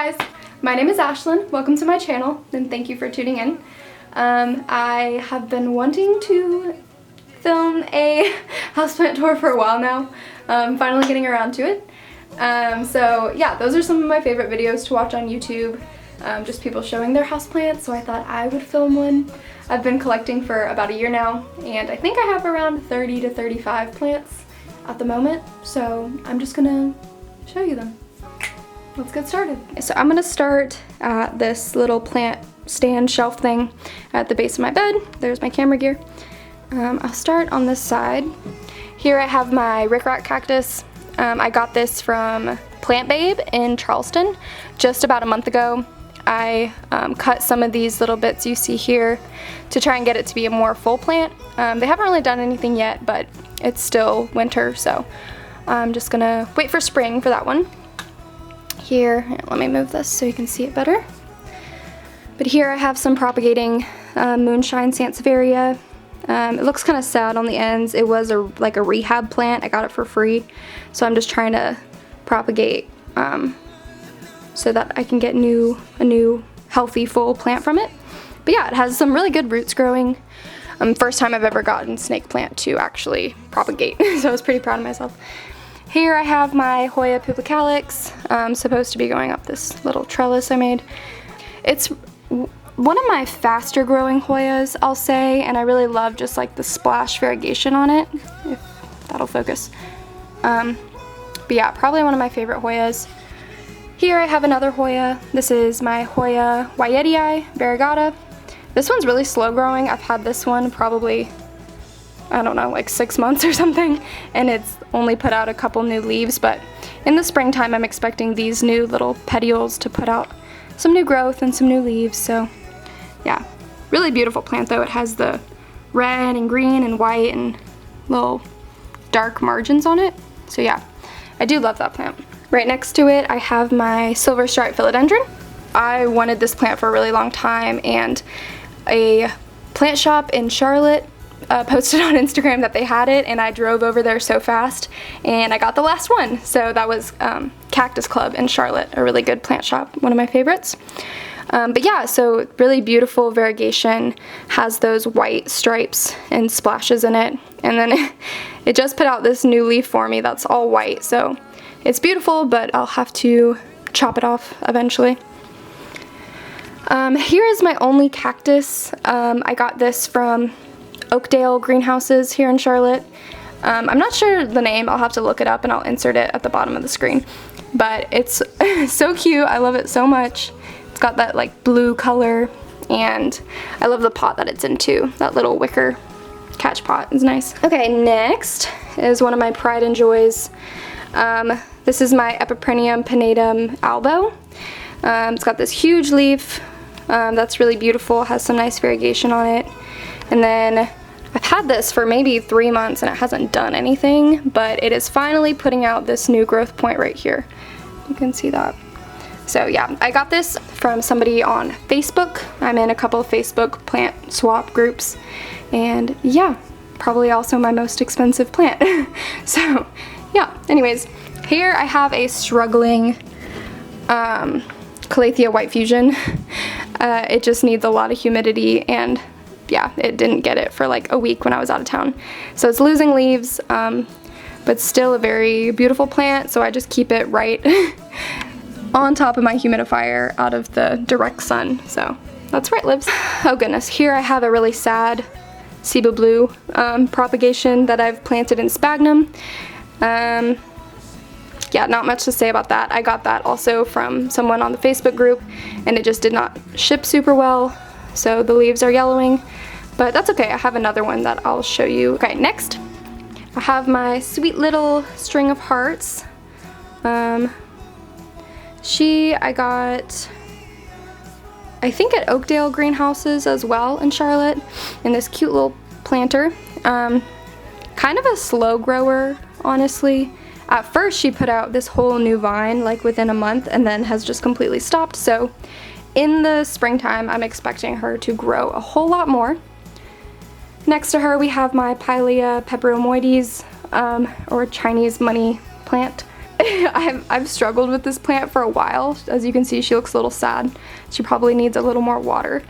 Hey guys, my name is Ashlyn. Welcome to my channel and thank you for tuning in. I have been wanting to film a houseplant tour for a while now. Finally getting around to it. So yeah, those are some of my favorite videos to watch on YouTube. Just people showing their houseplants, so I thought I would film one. I've been collecting for about a year now, and I think I have around 30 to 35 plants at the moment, so I'm just gonna show you them. Let's get started. So I'm gonna start at this little plant stand shelf thing at the base of my bed. There's my camera gear. I'll start on this side. Here I have my rickrack cactus. I got this from Plant Babe in Charleston just about a month ago. I cut some of these little bits you see here to try and get it to be a more full plant. They haven't really done anything yet, but it's still winter, so I'm just gonna wait for spring for that one. Here, let me move this so you can see it better. But here I have some propagating moonshine sansevieria. It looks kind of sad on the ends. It was like a rehab plant. I got it for free, so I'm just trying to propagate so that I can get a new healthy full plant from it. But yeah, it has some really good roots growing. First time I've ever gotten snake plant to actually propagate, so I was pretty proud of myself. Here I have my Hoya pupicalix, supposed to be going up this little trellis I made. It's one of my faster growing Hoyas, I'll say, and I really love just like the splash variegation on it, if that'll focus. But yeah, probably one of my favorite Hoyas. Here I have another Hoya. This is my Hoya Wyetii variegata. This one's really slow growing. I've had this one probably, I don't know, like 6 months or something, and it's only put out a couple new leaves, but in the springtime I'm expecting these new little petioles to put out some new growth and some new leaves. So yeah, really beautiful plant though. It has the red and green and white and little dark margins on it. So yeah, I do love that plant. Right next to it I have my silver striped philodendron. I wanted this plant for a really long time, and a plant shop in Charlotte posted on Instagram that they had it, and I drove over there so fast and I got the last one. So that was Cactus Club in Charlotte, a really good plant shop, one of my favorites. But yeah, so really beautiful variegation, has those white stripes and splashes in it, and then it just put out this new leaf for me that's all white, so it's beautiful, but I'll have to chop it off eventually. Here is my only cactus. I got this from Oakdale greenhouses here in Charlotte. I'm not sure the name, I'll have to look it up and I'll insert it at the bottom of the screen. But it's so cute, I love it so much. It's got that like blue color, and I love the pot that it's in too. That little wicker catch pot is nice. Okay, next is one of my pride and joys. This is my Epiprinium pinnatum albo. It's got this huge leaf that's really beautiful, has some nice variegation on it. And then I've had this for maybe 3 months and it hasn't done anything, but it is finally putting out this new growth point right here. You can see that. So yeah, I got this from somebody on Facebook. I'm in a couple of Facebook plant swap groups, and yeah, probably also my most expensive plant. So yeah, anyways, here I have a struggling Calathea white fusion. It just needs a lot of humidity, and yeah, it didn't get it for like a week when I was out of town. So it's losing leaves, but still a very beautiful plant, so I just keep it right on top of my humidifier out of the direct sun. So that's where it lives. Oh goodness, here I have a really sad cebu blue propagation that I've planted in sphagnum. Yeah, not much to say about that. I got that also from someone on the Facebook group, and it just did not ship super well, so the leaves are yellowing, but that's okay. I have another one that I'll show you. Okay, next I have my sweet little string of hearts. I got, I think, at Oakdale greenhouses as well in Charlotte, in this cute little planter. Kind of a slow grower, honestly. At first she put out this whole new vine like within a month, and then has just completely stopped. So in the springtime I'm expecting her to grow a whole lot more. Next to her we have my Pilea peperomoides, or Chinese money plant. I've struggled with this plant for a while. As you can see, she looks a little sad. She probably needs a little more water,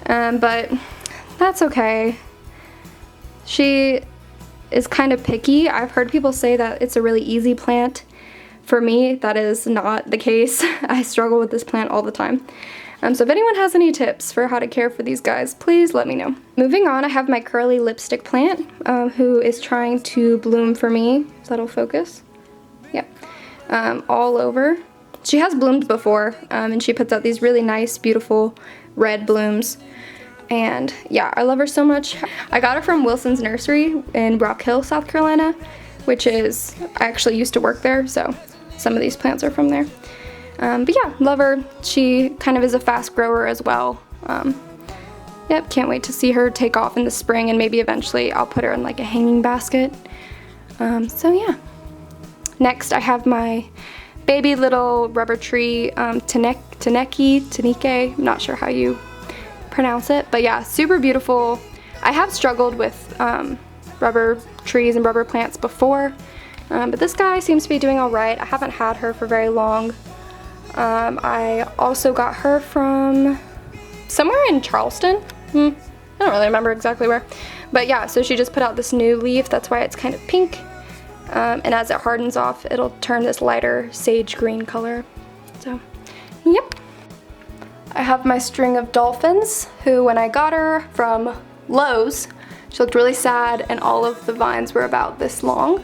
but that's okay. She is kind of picky. I've heard people say that it's a really easy plant. For me, that is not the case. I struggle with this plant all the time. So if anyone has any tips for how to care for these guys, please let me know. Moving on, I have my curly lipstick plant, who is trying to bloom for me. So that'll focus. Yep. All over. She has bloomed before, and she puts out these really nice, beautiful red blooms. And yeah, I love her so much. I got her from Wilson's Nursery in Rock Hill, South Carolina, which is, I actually used to work there, so some of these plants are from there. But yeah, love her. She kind of is a fast grower as well. Yep, can't wait to see her take off in the spring, and maybe eventually I'll put her in like a hanging basket. So yeah. Next I have my baby little rubber tree, Taneke, I'm not sure how you pronounce it, but yeah, super beautiful. I have struggled with rubber trees and rubber plants before, but this guy seems to be doing all right. I haven't had her for very long. I also got her from somewhere in Charleston. I don't really remember exactly where, but yeah, so she just put out this new leaf. That's why it's kind of pink, and as it hardens off, it'll turn this lighter sage green color. So yep. I have my string of dolphins, who when I got her from Lowe's, she looked really sad and all of the vines were about this long,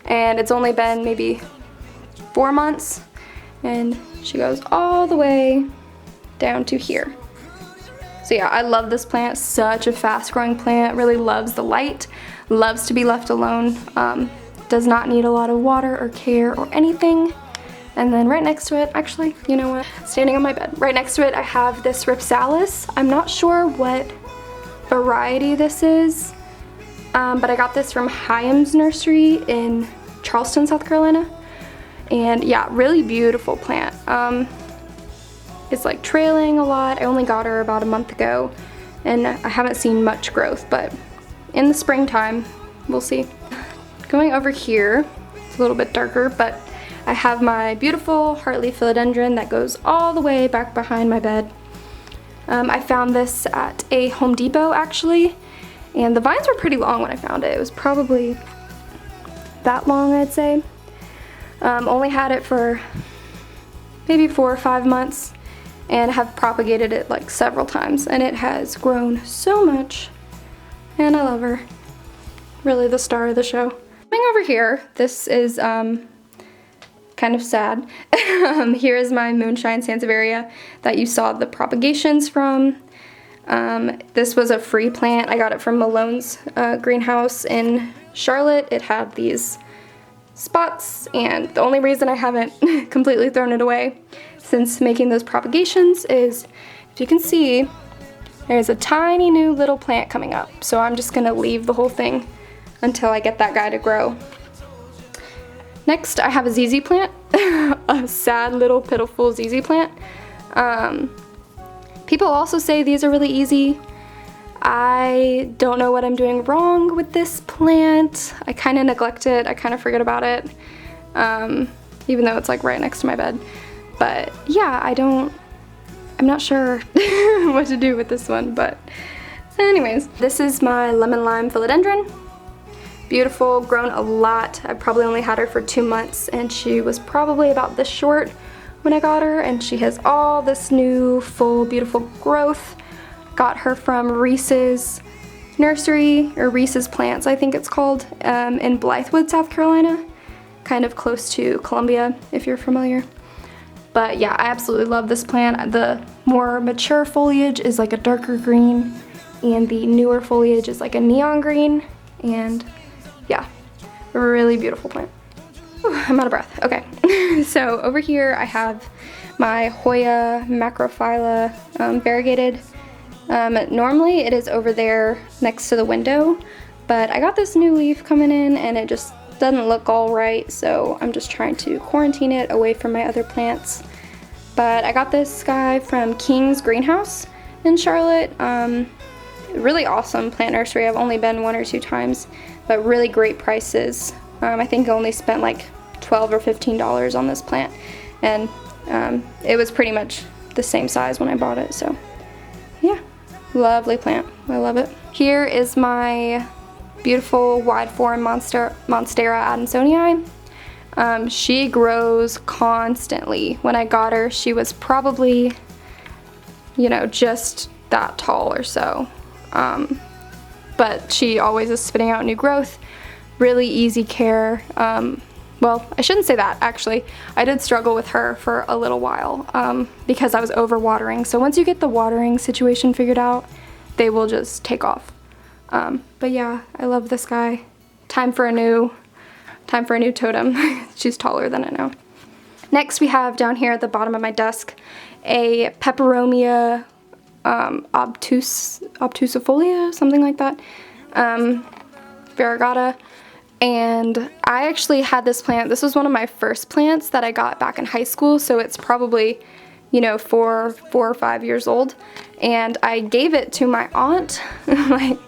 and it's only been maybe 4 months, and she goes all the way down to here. So yeah, I love this plant. Such a fast growing plant, really loves the light, loves to be left alone, does not need a lot of water or care or anything. And then right next to it, actually, you know what, standing on my bed, right next to it I have this Ripsalis. I'm not sure what variety this is, but I got this from Hyams Nursery in Charleston, South Carolina. And yeah, really beautiful plant. It's like trailing a lot. I only got her about a month ago, and I haven't seen much growth, but in the springtime, we'll see. Going over here, it's a little bit darker, but I have my beautiful heartleaf philodendron that goes all the way back behind my bed. I found this at a Home Depot actually, and the vines were pretty long when I found it. It was probably that long, I'd say. Only had it for maybe 4 or 5 months, and have propagated it like several times, and it has grown so much, and I love her. Really the star of the show. Coming over here, this is kind of sad. Here is my moonshine sansevieria that you saw the propagations from. This was a free plant. I got it from Malone's greenhouse in Charlotte. It had these spots, and the only reason I haven't completely thrown it away since making those propagations is, if you can see, there's a tiny new little plant coming up. So I'm just gonna leave the whole thing until I get that guy to grow. Next, I have a ZZ plant, a sad little pitiful ZZ plant. People also say these are really easy. I don't know what I'm doing wrong with this plant. I kind of neglect it, I kind of forget about it, even though it's like right next to my bed. But yeah, I'm not sure what to do with this one, but anyways. This is my lemon lime philodendron. Beautiful, grown a lot. I probably only had her for 2 months, and she was probably about this short when I got her, and she has all this new full beautiful growth. Got her from Reese's Nursery, or Reese's Plants I think it's called, in Blythewood, South Carolina, kind of close to Columbia if you're familiar. But yeah, I absolutely love this plant. The more mature foliage is like a darker green, and the newer foliage is like a neon green, and yeah, a really beautiful plant. Whew, I'm out of breath. Okay, so over here I have my Hoya macrophylla variegated. Normally it is over there next to the window, but I got this new leaf coming in and it just doesn't look all right, so I'm just trying to quarantine it away from my other plants. But I got this guy from King's Greenhouse in Charlotte. Really awesome plant nursery. I've only been 1 or 2 times, but really great prices. I think I only spent like $12 or $15 on this plant, and it was pretty much the same size when I bought it. So yeah, lovely plant. I love it. Here is my beautiful wide form monstera adansonii. She grows constantly. When I got her, she was probably, you know, just that tall or so. But she always is spitting out new growth. Really easy care. Well, I shouldn't say that, actually. I did struggle with her for a little while because I was overwatering. So once you get the watering situation figured out, they will just take off. But yeah, I love this guy. Time for a new totem. She's taller than it now. Next we have down here at the bottom of my desk a peperomia obtusifolia, something like that, variegata. And I actually had this plant. This was one of my first plants that I got back in high school, so it's probably, you know, four or 5 years old. And I gave it to my aunt, like,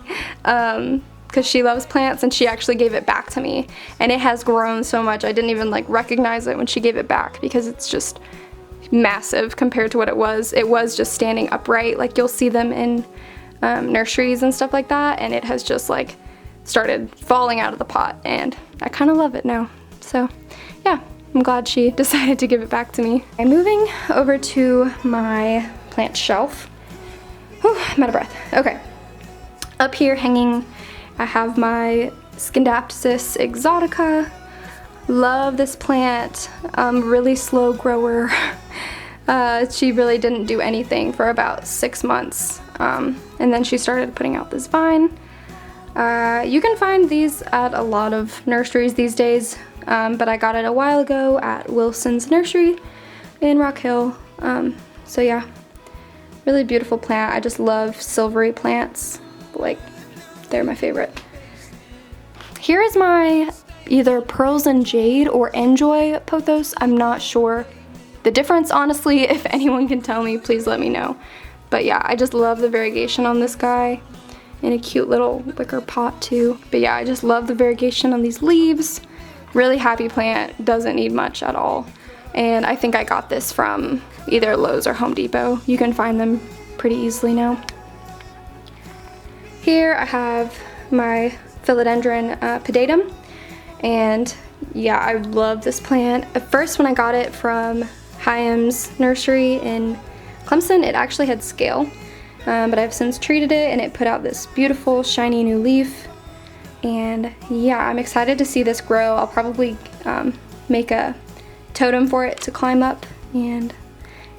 because she loves plants, and she actually gave it back to me. And it has grown so much, I didn't even like recognize it when she gave it back, because it's just massive compared to what it was. It was just standing upright, like you'll see them in nurseries and stuff like that, and it has just like started falling out of the pot, and I kind of love it now. So yeah, I'm glad she decided to give it back to me. I'm moving over to my plant shelf. Whew, I'm out of breath. Okay, up here hanging I have my Scindapsus exotica. Love this plant. Really slow grower. She really didn't do anything for about 6 months, and then she started putting out this vine. You can find these at a lot of nurseries these days, but I got it a while ago at Wilson's Nursery in Rock Hill. So yeah, really beautiful plant. I just love silvery plants, like they're my favorite. Here is my either pearls and jade or enjoy pothos. I'm not sure the difference, honestly. If anyone can tell me, please let me know. But yeah, I just love the variegation on this guy. In a cute little wicker pot too. But yeah, I just love the variegation on these leaves. Really happy plant, doesn't need much at all. And I think I got this from either Lowe's or Home Depot. You can find them pretty easily now. Here I have my Philodendron pedatum. And yeah, I love this plant. At first when I got it from Hyam's nursery in Clemson, it actually had scale. But I've since treated it, and it put out this beautiful shiny new leaf. And yeah, I'm excited to see this grow. I'll probably make a totem for it to climb up, and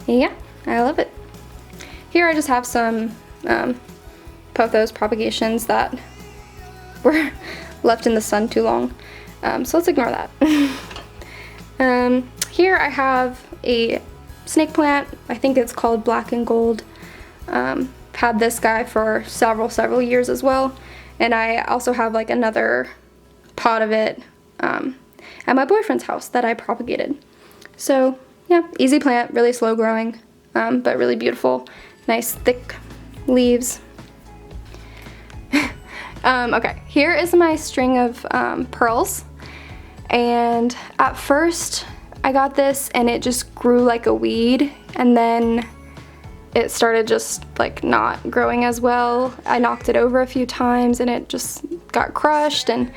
yeah, I love it. Here I just have some pothos propagations that were left in the sun too long, so let's ignore that. Here I have a snake plant. I think it's called black and gold. Had this guy for several years as well, and I also have like another pot of it at my boyfriend's house that I propagated. So yeah, easy plant, really slow growing, but really beautiful, nice thick leaves. Okay, here is my string of pearls, and at first I got this and it just grew like a weed, and then it started just like not growing as well. I knocked it over a few times and it just got crushed, and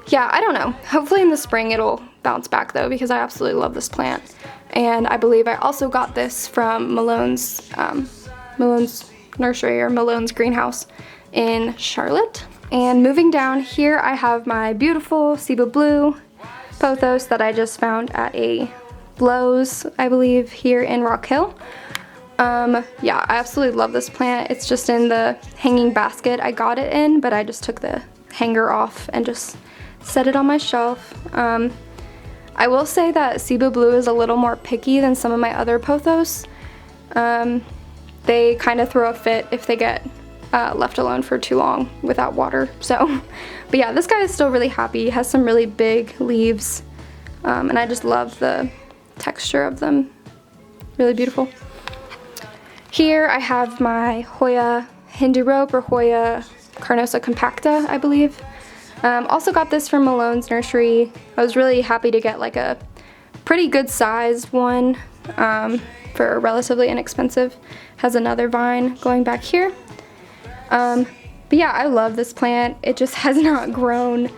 yeah, I don't know. Hopefully in the spring it'll bounce back though, because I absolutely love this plant. And I believe I also got this from Malone's nursery, or Malone's greenhouse in Charlotte. And moving down here I have my beautiful Cebu blue pothos that I just found at a Lowe's, I believe, here in Rock Hill. Yeah, I absolutely love this plant. It's just in the hanging basket I got it in, but I just took the hanger off and just set it on my shelf. I will say that Cebu blue is a little more picky than some of my other pothos. They kind of throw a fit if they get left alone for too long without water. So, but yeah, this guy is still really happy. He has some really big leaves, and I just love the texture of them. Really beautiful. Here I have my Hoya Hindu rope, or Hoya carnosa compacta, I believe. Also got this from Malone's Nursery. I was really happy to get like a pretty good sized one for relatively inexpensive. Has another vine going back here. But yeah, I love this plant. It just has not grown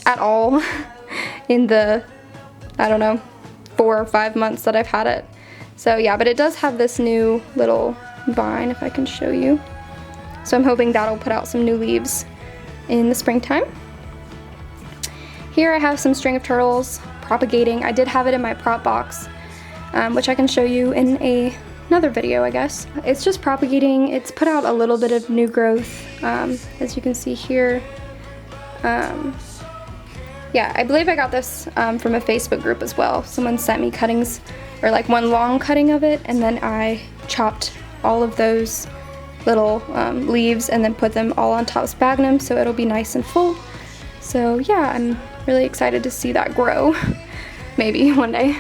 at all in the, I don't know, 4 or 5 months that I've had it. So yeah, but it does have this new little vine, if I can show you. So I'm hoping that'll put out some new leaves in the springtime. Here I have some string of turtles propagating. I did have it in my prop box, which I can show you in another video, I guess. It's just propagating. It's put out a little bit of new growth, as you can see here. Yeah, I believe I got this from a Facebook group as well. Someone sent me cuttings, or like one long cutting of it, and then I chopped all of those little leaves and then put them all on top of sphagnum so it'll be nice and full. So yeah, I'm really excited to see that grow, maybe one day.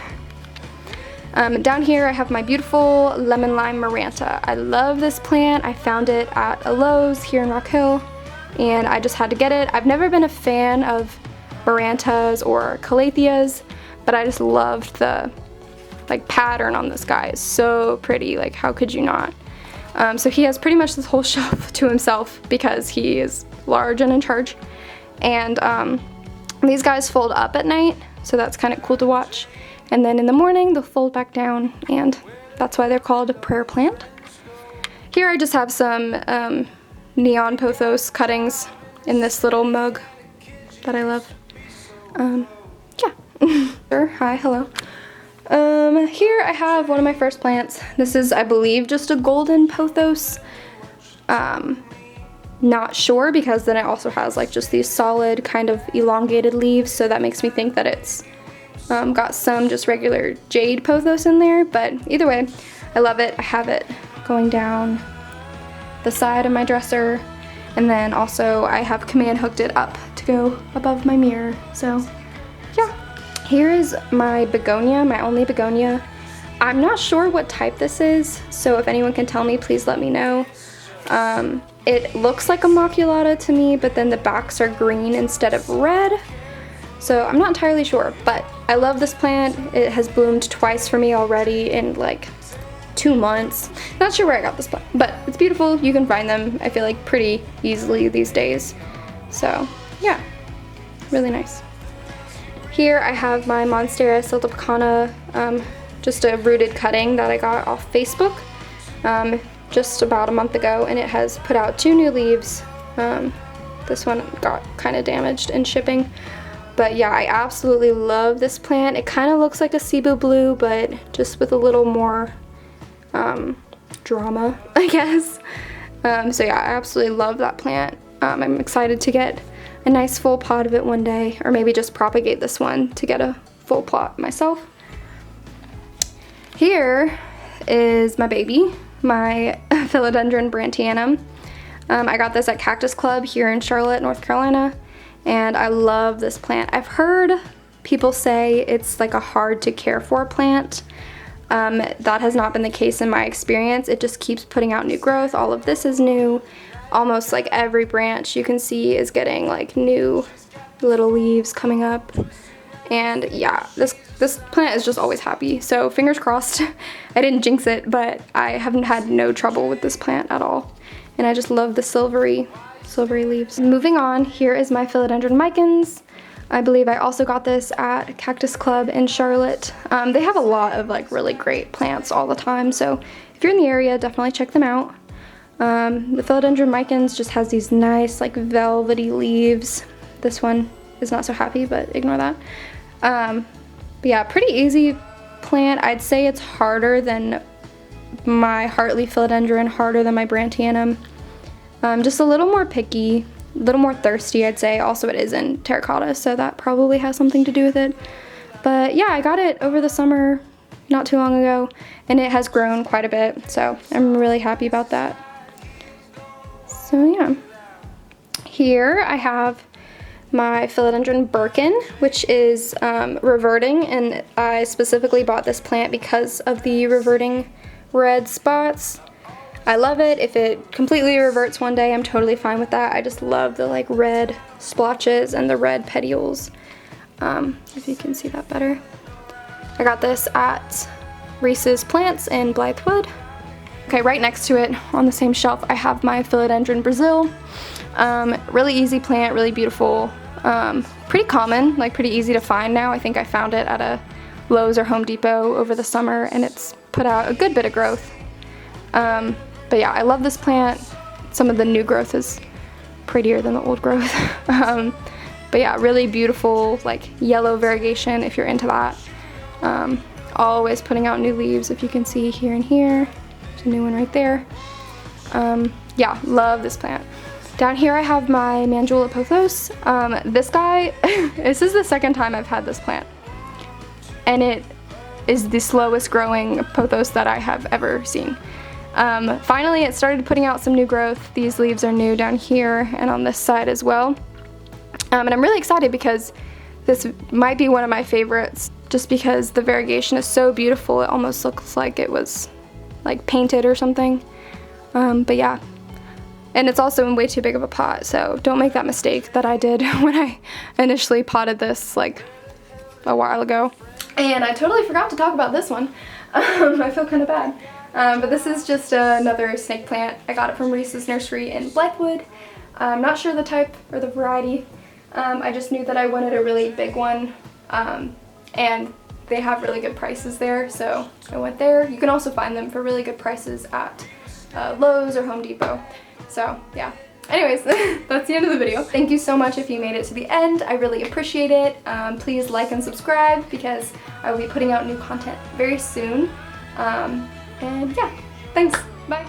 Down here I have my beautiful lemon lime maranta. I love this plant. I found it at a Lowe's here in Rock Hill and I just had to get it. I've never been a fan of marantas or calatheas, but I just loved the like pattern on this guy. It's so pretty, like how could you not? So he has pretty much this whole shelf to himself because he is large and in charge. And these guys fold up at night, so that's kind of cool to watch. And then in the morning they'll fold back down, and that's why they're called a prayer plant. Here I just have some neon pothos cuttings in this little mug that I love. Yeah. Hi, hello. Here I have one of my first plants. This is, I believe, just a golden pothos. Not sure, because then it also has like just these solid kind of elongated leaves, so that makes me think that it's got some just regular jade pothos in there, but either way, I love it. I have it going down the side of my dresser, and then also I have command hooked it up to go above my mirror, so yeah. Here is my begonia, my only begonia. I'm not sure what type this is, so if anyone can tell me, please let me know. It looks like a maculata to me, but then the backs are green instead of red. So I'm not entirely sure, but I love this plant. It has bloomed twice for me already in like 2 months. Not sure where I got this plant, but it's beautiful. You can find them, I feel like, pretty easily these days. So yeah, really nice. Here I have my monstera siltapicana, just a rooted cutting that I got off Facebook just about a month ago, and it has put out 2 new leaves. This one got kind of damaged in shipping, but yeah, I absolutely love this plant. It kind of looks like a cebu blue, but just with a little more drama, I guess. So yeah, I absolutely love that plant. I'm excited to get a nice full pot of it one day, or maybe just propagate this one to get a full plot myself. Here is my baby, my Philodendron brantianum. I got this at Cactus Club here in Charlotte, North Carolina, and I love this plant. I've heard people say it's like a hard to care for plant. That has not been the case in my experience. It just keeps putting out new growth. All of this is new. Almost like every branch you can see is getting like new little leaves coming up. And yeah, this plant is just always happy. So fingers crossed. I didn't jinx it, but I haven't had no trouble with this plant at all. And I just love the silvery leaves. Moving on, here is my Philodendron micans. I believe I also got this at Cactus Club in Charlotte. They have a lot of like really great plants all the time, so if you're in the area, definitely check them out. The Philodendron micans just has these nice like velvety leaves. This one is not so happy, but ignore that. But yeah, pretty easy plant. I'd say it's harder than my heartleaf philodendron, harder than my brantianum. Just a little more picky, a little more thirsty, I'd say. Also, it is in terracotta, so that probably has something to do with it. But yeah, I got it over the summer not too long ago, and it has grown quite a bit, so I'm really happy about that. So yeah. Here I have my Philodendron birkin, which is reverting, and I specifically bought this plant because of the reverting red spots. I love it. If it completely reverts one day, I'm totally fine with that. I just love the like red splotches and the red petioles. If you can see that better. I got this at Reese's Plants in Blythewood. Okay, right next to it on the same shelf, I have my Philodendron Brazil. Really easy plant, really beautiful. Pretty common, like pretty easy to find now. I think I found it at a Lowe's or Home Depot over the summer, and it's put out a good bit of growth. But yeah, I love this plant. Some of the new growth is prettier than the old growth. But yeah, really beautiful, like yellow variegation if you're into that. Always putting out new leaves, if you can see here and here. There's a new one right there. Yeah, love this plant. Down here I have my Mandula pothos. This guy, this is the second time I've had this plant. And it is the slowest growing pothos that I have ever seen. Finally, it started putting out some new growth. These leaves are new down here and on this side as well. And I'm really excited because this might be one of my favorites just because the variegation is so beautiful. It almost looks like it was like painted or something. But yeah. And it's also in way too big of a pot, so don't make that mistake that I did when I initially potted this like a while ago. And I totally forgot to talk about this one. I feel kind of bad. But this is just another snake plant. I got it from Reese's Nursery in Blythewood. I'm not sure the type or the variety. I just knew that I wanted a really big one. And they have really good prices there, so I went there. You can also find them for really good prices at Lowe's or Home Depot. So yeah. Anyways, that's the end of the video. Thank you so much if you made it to the end. I really appreciate it. Please like and subscribe because I will be putting out new content very soon. And yeah, thanks. Bye.